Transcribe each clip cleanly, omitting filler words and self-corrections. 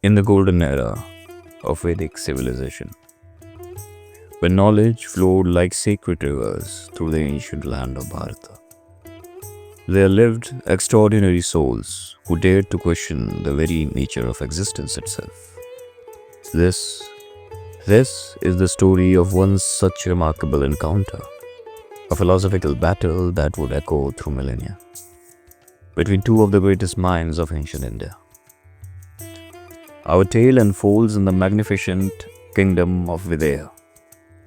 In the golden era of Vedic civilization, when knowledge flowed like sacred rivers through the ancient land of Bharata, there lived extraordinary souls who dared to question the very nature of existence itself. This is the story of one such remarkable encounter, a philosophical battle that would echo through millennia between two of the greatest minds of ancient India. Our tale unfolds in the magnificent kingdom of Videha,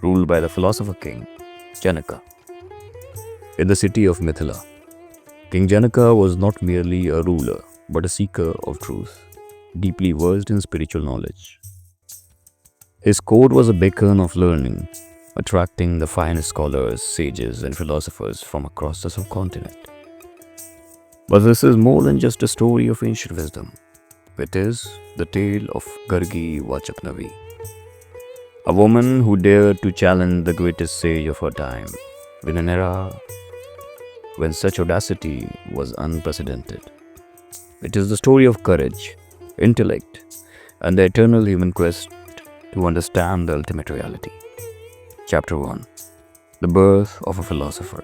ruled by the philosopher king Janaka. In the city of Mithila, King Janaka was not merely a ruler but a seeker of truth, deeply versed in spiritual knowledge. His court was a beacon of learning, attracting the finest scholars, sages, and philosophers from across the subcontinent. But this is more than just a story of ancient wisdom. It is the tale of Gargi Vachaknavi, a woman who dared to challenge the greatest sage of her time in an era when such audacity was unprecedented. It is the story of courage, intellect, and the eternal human quest to understand the ultimate reality. Chapter 1: The Birth of a Philosopher.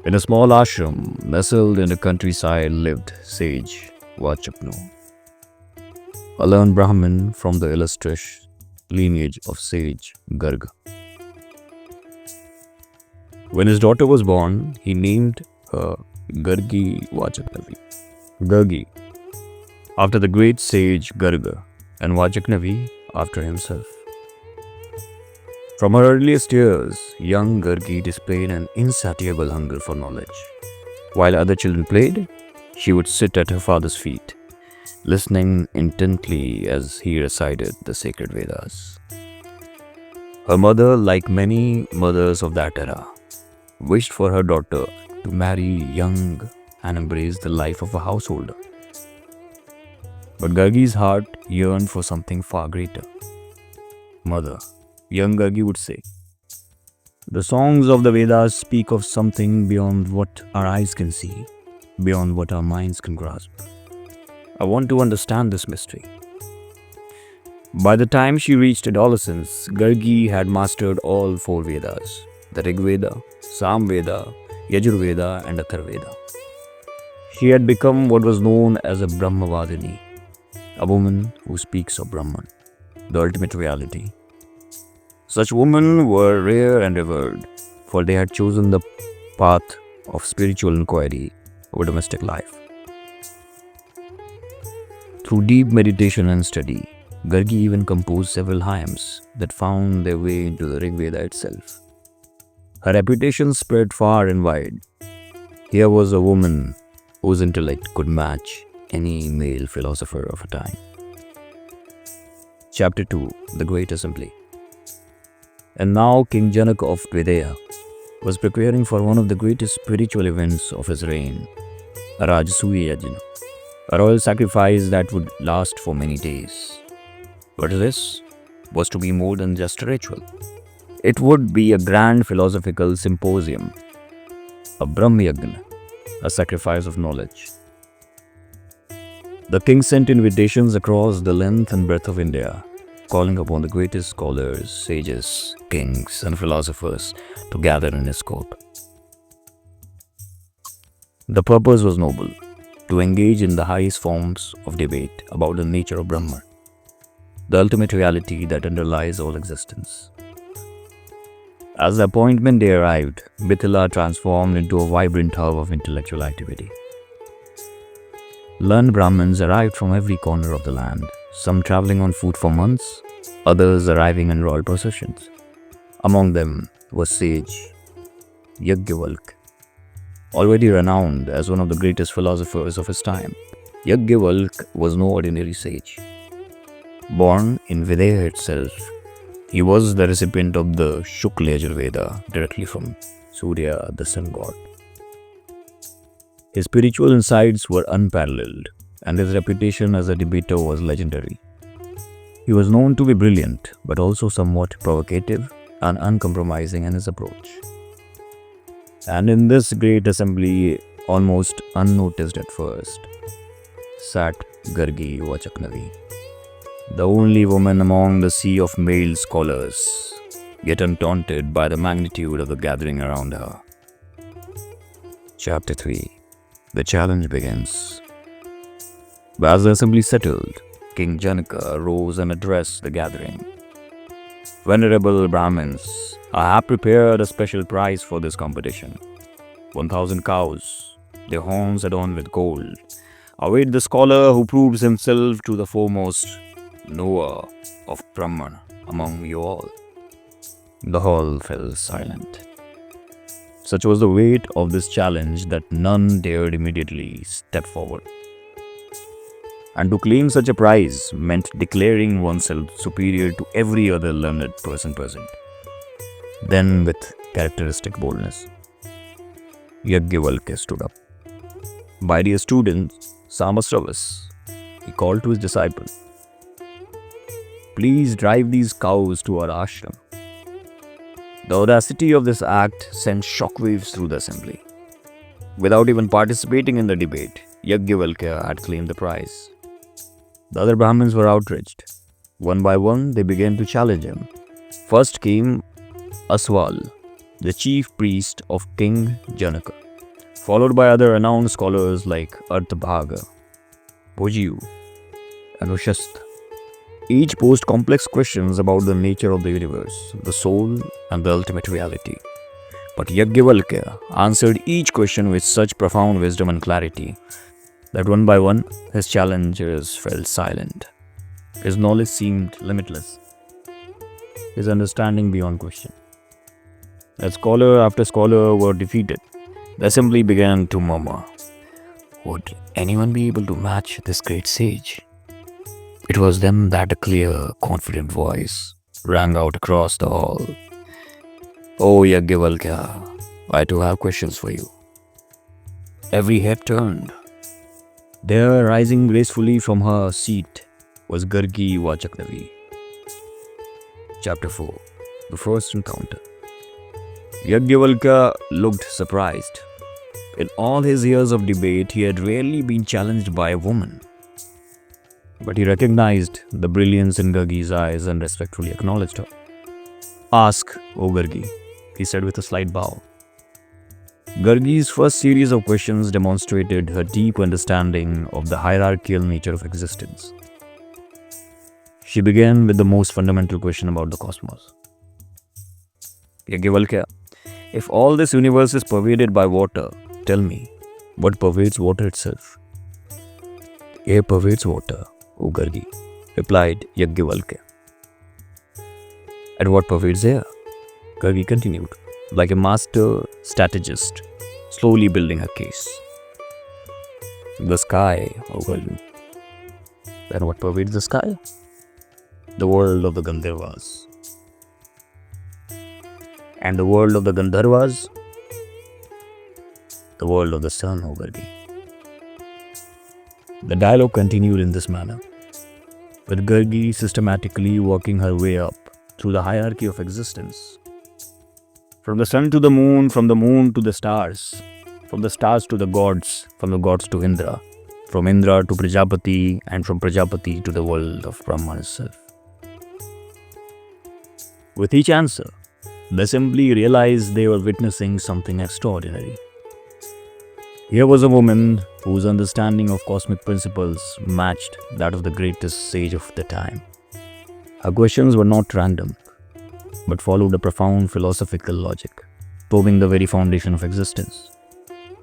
In a small ashram nestled in the countryside lived sage Vachaknavi, a learned Brahmin from the illustrious lineage of sage Gargi. When his daughter was born, he named her Gargi Vachaknavi, Gargi, after the great sage Gargi, and Vachaknavi after himself. From her earliest years, young Gargi displayed an insatiable hunger for knowledge. While other children played, she would sit at her father's feet, listening intently as he recited the sacred Vedas. Her mother, like many mothers of that era, wished for her daughter to marry young and embrace the life of a householder. But Gargi's heart yearned for something far greater. Mother, young Gargi would say, the songs of the Vedas speak of something beyond what our eyes can see, beyond what our minds can grasp. I want to understand this mystery. By the time she reached adolescence, Gargi had mastered all four Vedas: the Rig Veda, Sam Veda, Yajurveda, and Atharvaveda. She had become what was known as a Brahmavadini, a woman who speaks of Brahman, the ultimate reality. Such women were rare and revered, for they had chosen the path of spiritual inquiry over domestic life. Through deep meditation and study, Gargi even composed several hymns that found their way into the Rig Veda itself. Her reputation spread far and wide. Here was a woman whose intellect could match any male philosopher of her time. Chapter 2: The Great Assembly. And now King Janaka of Videha was preparing for one of the greatest spiritual events of his reign, a Rajasuya Yajna, a royal sacrifice that would last for many days. But this was to be more than just a ritual. It would be a grand philosophical symposium, a Brahmayagna, a sacrifice of knowledge. The king sent invitations across the length and breadth of India, calling upon the greatest scholars, sages, kings, and philosophers to gather in his court. The purpose was noble: to engage in the highest forms of debate about the nature of Brahman, the ultimate reality that underlies all existence. As the appointment day arrived, Mithila transformed into a vibrant hub of intellectual activity. Learned Brahmins arrived from every corner of the land, some traveling on foot for months, others arriving in royal processions. Among them was sage Yajnavalkya, already renowned as one of the greatest philosophers of his time. Yajnavalkya was no ordinary sage. Born in Videha itself, he was the recipient of the Shukla Yajurveda directly from Surya, the sun god. His spiritual insights were unparalleled, and his reputation as a debater was legendary. He was known to be brilliant, but also somewhat provocative and uncompromising in his approach. And in this great assembly, almost unnoticed at first, sat Gargi Vachaknavi, the only woman among the sea of male scholars, yet undaunted by the magnitude of the gathering around her. Chapter 3. The challenge begins. As the assembly settled, King Janaka rose and addressed the gathering. Venerable Brahmins, I have prepared a special prize for this competition. 1,000 cows, their horns adorned with gold, await the scholar who proves himself to the foremost knower of Brahman among you all. The hall fell silent. Such was the weight of this challenge that none dared immediately step forward. And to claim such a prize meant declaring oneself superior to every other learned person present. Then, with characteristic boldness, Yajnavalkya stood up. My dear students, Samastravas, he called to his disciple, please drive these cows to our ashram. The audacity of this act sent shockwaves through the assembly. Without even participating in the debate, Yajnavalkya had claimed the prize. The other Brahmins were outraged. One by one, they began to challenge him. First came Aswal, the chief priest of King Janaka, followed by other renowned scholars like Arthabhaga, Bhojiyu, and Ushastha. Each posed complex questions about the nature of the universe, the soul, and the ultimate reality. But Yajnavalkya answered each question with such profound wisdom and clarity that one by one his challengers fell silent. His knowledge seemed limitless, his understanding beyond question. As scholar after scholar were defeated, the assembly began to murmur. Would anyone be able to match this great sage? It was then that a clear, confident voice rang out across the hall. Oh Yajnavalkya, I too have questions for you. Every head turned. There, rising gracefully from her seat, was Gargi Vachaknavi. Chapter 4. The First Encounter. Yajnavalkya looked surprised. In all his years of debate, he had rarely been challenged by a woman. But he recognized the brilliance in Gargi's eyes and respectfully acknowledged her. Ask, O Gargi, he said with a slight bow. Gargi's first series of questions demonstrated her deep understanding of the hierarchical nature of existence. She began with the most fundamental question about the cosmos. Yajnavalkya, if all this universe is pervaded by water, tell me, what pervades water itself? Air pervades water, O Gargi, replied Yajnavalkya. And what pervades air? Gargi continued, like a master strategist, slowly building her case. The sky, O Gargi. Then what pervades the sky? The world of the Gandharvas. And the world of the Gandharvas? The world of the sun, O Gargi. The dialogue continued in this manner, with Gargi systematically working her way up through the hierarchy of existence. From the sun to the moon, from the moon to the stars, from the stars to the gods, from the gods to Indra, from Indra to Prajapati, and from Prajapati to the world of Brahman itself. With each answer, the assembly realized they were witnessing something extraordinary. Here was a woman whose understanding of cosmic principles matched that of the greatest sage of the time. Her questions were not random, but followed a profound philosophical logic, probing the very foundation of existence.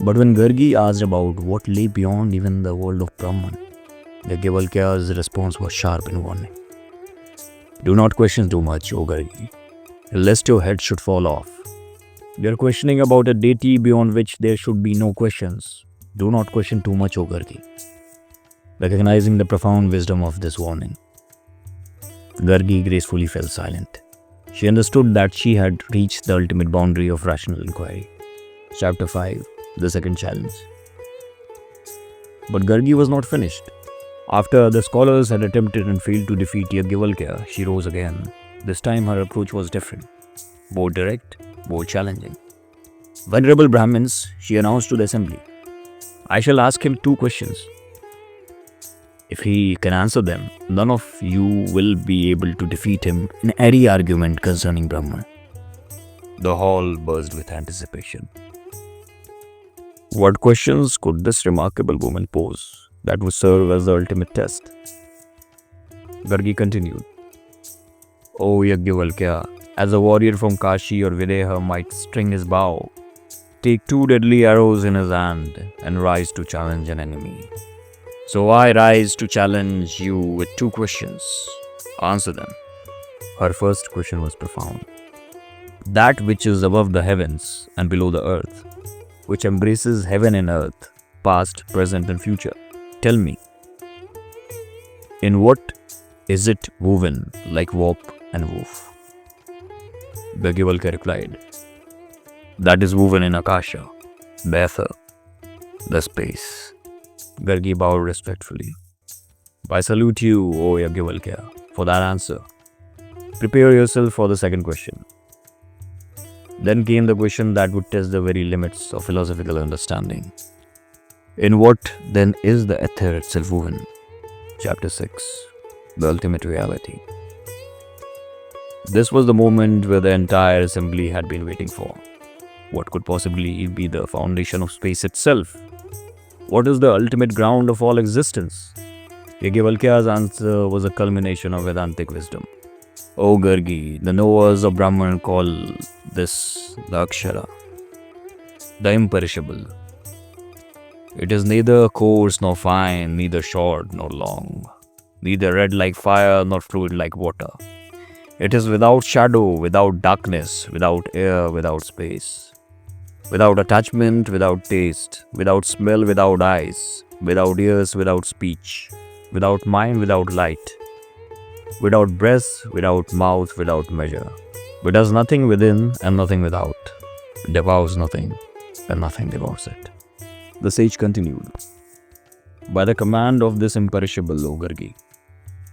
But when Gargi asked about what lay beyond even the world of Brahman, Yajnavalkya's response was sharp and warning. Do not question too much, O Gargi, lest your head should fall off. You are questioning about a deity beyond which there should be no questions. Do not question too much, O Gargi. Recognizing the profound wisdom of this warning, Gargi gracefully fell silent. She understood that she had reached the ultimate boundary of rational inquiry. Chapter 5. The Second Challenge. But Gargi was not finished. After the scholars had attempted and failed to defeat Yajnavalkya, she rose again. This time her approach was different, more direct, more challenging. Venerable Brahmins, she announced to the assembly, I shall ask him two questions. If he can answer them, none of you will be able to defeat him in any argument concerning Brahman. The hall buzzed with anticipation. What questions could this remarkable woman pose that would serve as the ultimate test? Gargi continued. O Yajnavalkya, as a warrior from Kashi or Videha might string his bow, take 2 deadly arrows in his hand, and rise to challenge an enemy. So I rise to challenge you with 2 questions. Answer them. Her first question was profound. That which is above the heavens and below the earth, which embraces heaven and earth, past, present and future, tell me, in what is it woven like warp and woof? Yajnavalkya replied, that is woven in Akasha, the ether, the space. Gargi bowed respectfully. I salute you, O Yajnavalkya, for that answer. Prepare yourself for the second question. Then came the question that would test the very limits of philosophical understanding. In what then is the ether itself woven? Chapter 6. The ultimate reality. This was the moment where the entire assembly had been waiting for. What could possibly be the foundation of space itself? What is the ultimate ground of all existence? Yajnavalkya's answer was a culmination of Vedantic wisdom. O Gargi, the knowers of Brahman call this the Akshara, the imperishable. It is neither coarse nor fine, neither short nor long, neither red like fire nor fluid like water. It is without shadow, without darkness, without air, without space, without attachment, without taste, without smell, without eyes, without ears, without speech, without mind, without light, without breath, without mouth, without measure. It does nothing within and nothing without. It devours nothing and nothing devours it. The sage continued. By the command of this imperishable, O Gargi,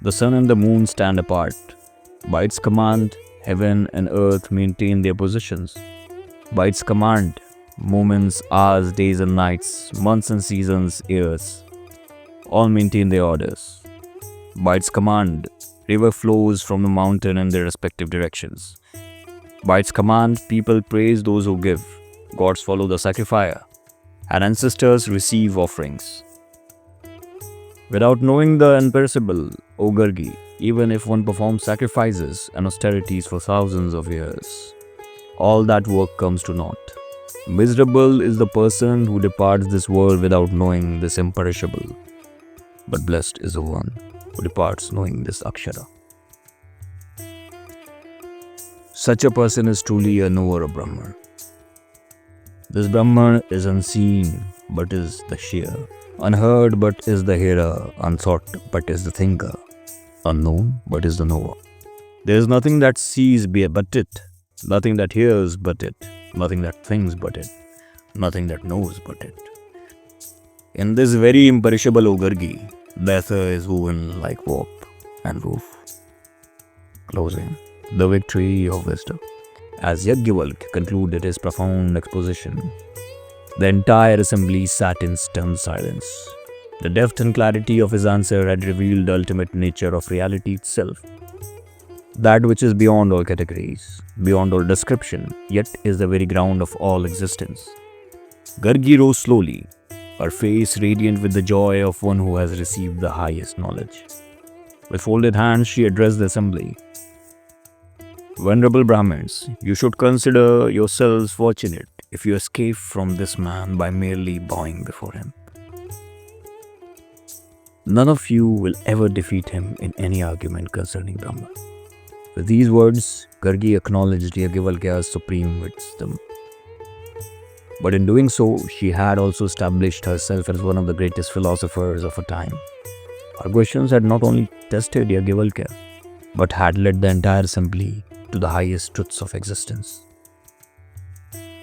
the sun and the moon stand apart. By its command, heaven and earth maintain their positions. By its command, moments, hours, days and nights, months and seasons, years, all maintain their orders. By its command, river flows from the mountain in their respective directions. By its command, people praise those who give, gods follow the sacrificer, and ancestors receive offerings. Without knowing the imperishable, O Gargi, even if one performs sacrifices and austerities for thousands of years, all that work comes to naught. Miserable is the person who departs this world without knowing this imperishable, but blessed is the one who departs knowing this Akshara. Such a person is truly a knower of Brahman. This Brahman is unseen, but is the seer, unheard, but is the hearer, unthought, but is the thinker, unknown, but is the knower. There is nothing that sees but it, nothing that hears but it, nothing that thinks but it, nothing that knows but it. In this very imperishable O Gargi, the ether is woven like warp and woof. Closing. The victory of wisdom. As Yajnavalkya concluded his profound exposition, the entire assembly sat in stunned silence. The depth and clarity of his answer had revealed the ultimate nature of reality itself. That which is beyond all categories, beyond all description, yet is the very ground of all existence. Gargi rose slowly, her face radiant with the joy of one who has received the highest knowledge. With folded hands, she addressed the assembly. Venerable Brahmins, you should consider yourselves fortunate if you escape from this man by merely bowing before him. None of you will ever defeat him in any argument concerning Brahman. With these words, Gargi acknowledged Yajnavalkya's supreme wisdom. But in doing so, she had also established herself as one of the greatest philosophers of her time. Her questions had not only tested Yajnavalkya, but had led the entire assembly to the highest truths of existence.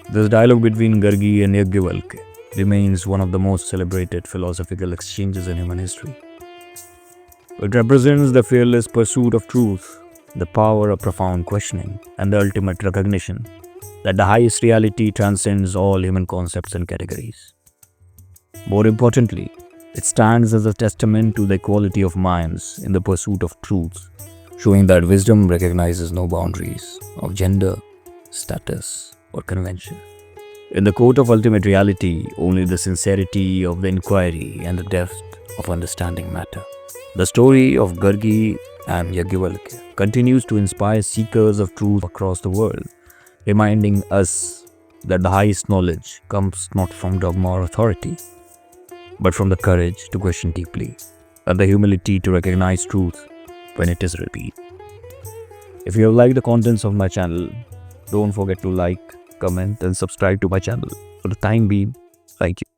This dialogue between Gargi and Yajnavalkya remains one of the most celebrated philosophical exchanges in human history. It represents the fearless pursuit of truth, the power of profound questioning, and the ultimate recognition that the highest reality transcends all human concepts and categories. More importantly, It stands as a testament to the equality of minds in the pursuit of truth, showing that wisdom recognizes no boundaries of gender, status, or convention. In the court of ultimate reality, only the sincerity of the inquiry and the depth of understanding matter. The story of Gargi and Yajnavalkya continues to inspire seekers of truth across the world, reminding us that the highest knowledge comes not from dogma or authority, but from the courage to question deeply and the humility to recognize truth when it is revealed. If you have liked the contents of my channel, don't forget to like, comment, and subscribe to my channel. For the time being, thank you.